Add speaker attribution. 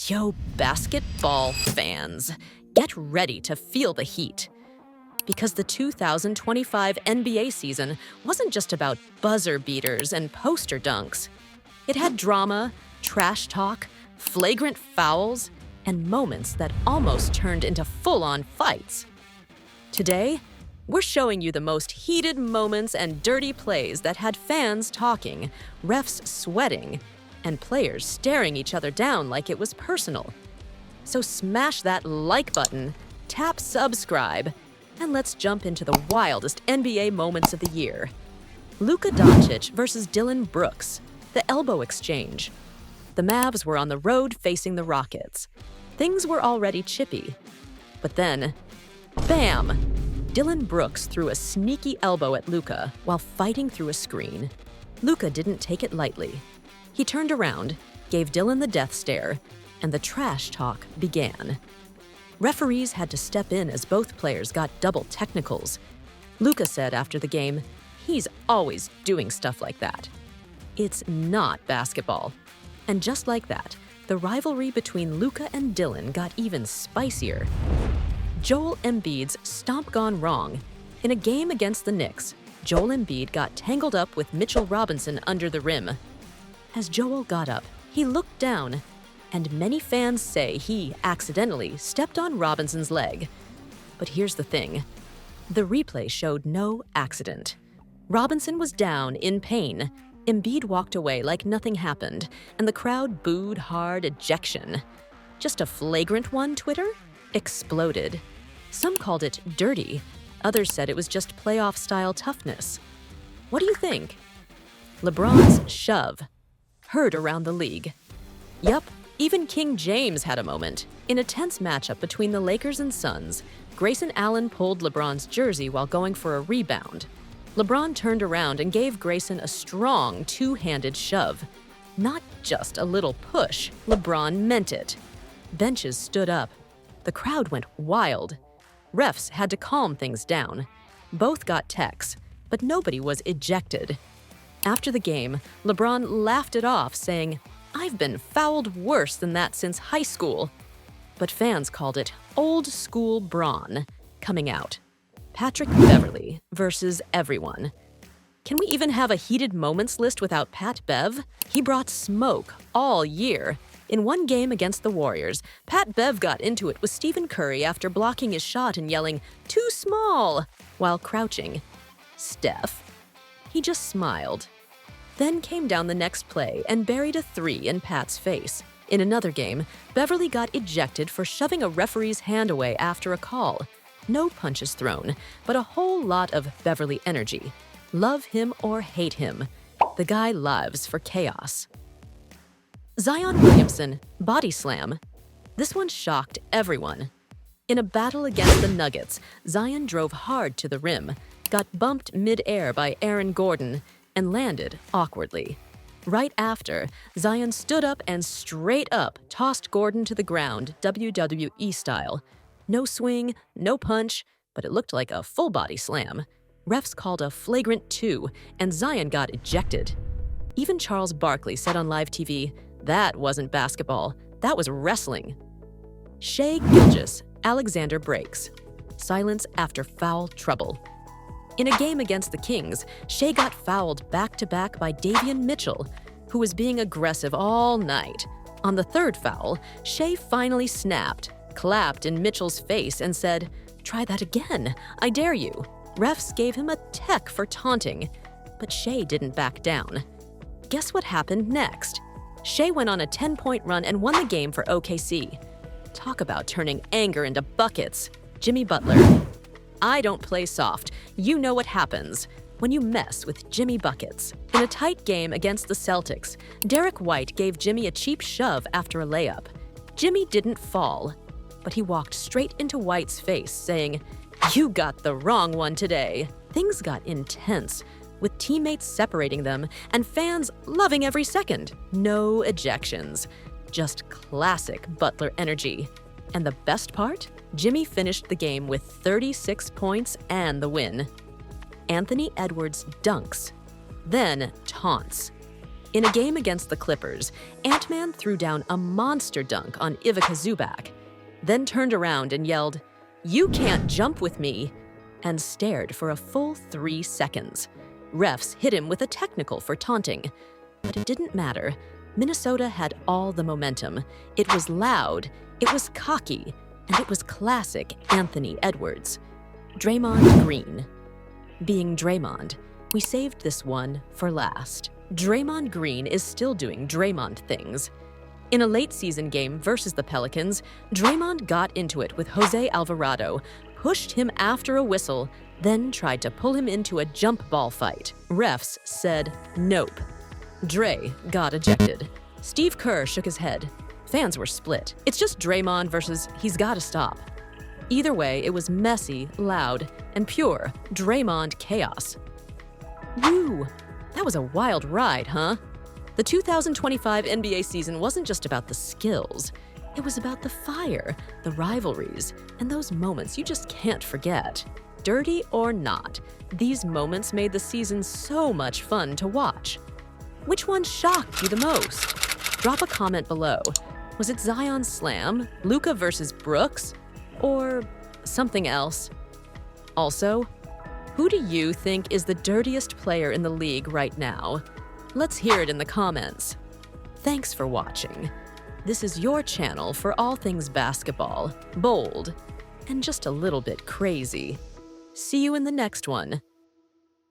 Speaker 1: Yo, basketball fans, get ready to feel the heat. Because the 2025 NBA season wasn't just about buzzer beaters and poster dunks. It had drama, trash talk, flagrant fouls, and moments that almost turned into full-on fights. Today, we're showing you the most heated moments and dirty plays that had fans talking, refs sweating, and players staring each other down like it was personal. So smash that like button, tap subscribe, and let's jump into the wildest NBA moments of the year. Luka Doncic versus Dillon Brooks, the elbow exchange. The Mavs were on the road facing the Rockets. Things were already chippy. But then, bam! Dillon Brooks threw a sneaky elbow at Luka while fighting through a screen. Luka didn't take it lightly. He turned around, gave Dillon the death stare, and the trash talk began. Referees had to step in as both players got double technicals. Luka said after the game, he's always doing stuff like that. It's not basketball. And just like that, the rivalry between Luka and Dillon got even spicier. Joel Embiid's stomp gone wrong. In a game against the Knicks, Joel Embiid got tangled up with Mitchell Robinson under the rim. As Joel got up, he looked down, and many fans say he accidentally stepped on Robinson's leg. But here's the thing. The replay showed no accident. Robinson was down in pain. Embiid walked away like nothing happened, and the crowd booed hard ejection. Just a flagrant one, Twitter? Exploded. Some called it dirty. Others said it was just playoff-style toughness. What do you think? LeBron's shove. Heard around the league. Yup, even King James had a moment. In a tense matchup between the Lakers and Suns, Grayson Allen pulled LeBron's jersey while going for a rebound. LeBron turned around and gave Grayson a strong two-handed shove. Not just a little push, LeBron meant it. Benches stood up. The crowd went wild. Refs had to calm things down. Both got techs, but nobody was ejected. After the game, LeBron laughed it off, saying, "I've been fouled worse than that since high school." But fans called it old school Bron coming out. Patrick Beverley versus everyone. Can we even have a heated moments list without Pat Bev? He brought smoke all year. In one game against the Warriors, Pat Bev got into it with Stephen Curry after blocking his shot and yelling, "Too small," while crouching. Steph. He just smiled. Then came down the next play and buried a three in Pat's face. In another game, Beverley got ejected for shoving a referee's hand away after a call. No punches thrown, but a whole lot of Beverley energy. Love him or hate him. The guy lives for chaos. Zion Williamson, body slam. This one shocked everyone. In a battle against the Nuggets, Zion drove hard to the rim, got bumped mid-air by Aaron Gordon, and landed awkwardly. Right after, Zion stood up and straight up tossed Gordon to the ground, WWE style. No swing, no punch, but it looked like a full-body slam. Refs called a flagrant 2, and Zion got ejected. Even Charles Barkley said on live TV, "That wasn't basketball, that was wrestling." Shai Gilgeous-Alexander breaks. Silence after foul trouble. In a game against the Kings, Shai got fouled back-to-back by Davion Mitchell, who was being aggressive all night. On the third foul, Shai finally snapped, clapped in Mitchell's face, and said, "Try that again, I dare you." Refs gave him a tech for taunting, but Shai didn't back down. Guess what happened next? Shai went on a 10-point run and won the game for OKC. Talk about turning anger into buckets. Jimmy Butler. I don't play soft. You know what happens when you mess with Jimmy Buckets. In a tight game against the Celtics, Derek White gave Jimmy a cheap shove after a layup. Jimmy didn't fall, but he walked straight into White's face, saying, "You got the wrong one today." Things got intense, with teammates separating them and fans loving every second. No ejections. Just classic Butler energy. And the best part? Jimmy finished the game with 36 points and the win. Anthony Edwards dunks, then taunts. In a game against the Clippers, Ant-Man threw down a monster dunk on Ivica Zubac, then turned around and yelled, "You can't jump with me," and stared for a full 3 seconds. Refs hit him with a technical for taunting. But it didn't matter. Minnesota had all the momentum. It was loud, it was cocky, and it was classic Anthony Edwards. Draymond Green. Being Draymond, we saved this one for last. Draymond Green is still doing Draymond things. In a late-season game versus the Pelicans, Draymond got into it with Jose Alvarado, pushed him after a whistle, then tried to pull him into a jump ball fight. Refs said nope. Dre got ejected. Steve Kerr shook his head. Fans were split. It's just Draymond versus he's gotta stop. Either way, it was messy, loud, and pure Draymond chaos. Woo! That was a wild ride, huh? The 2025 NBA season wasn't just about the skills. It was about the fire, the rivalries, and those moments you just can't forget. Dirty or not, these moments made the season so much fun to watch. Which one shocked you the most? Drop a comment below. Was it Zion's slam, Luka versus Brooks, or something else? Also, who do you think is the dirtiest player in the league right now? Let's hear it in the comments. Thanks for watching. This is your channel for all things basketball, bold, and just a little bit crazy. See you in the next one.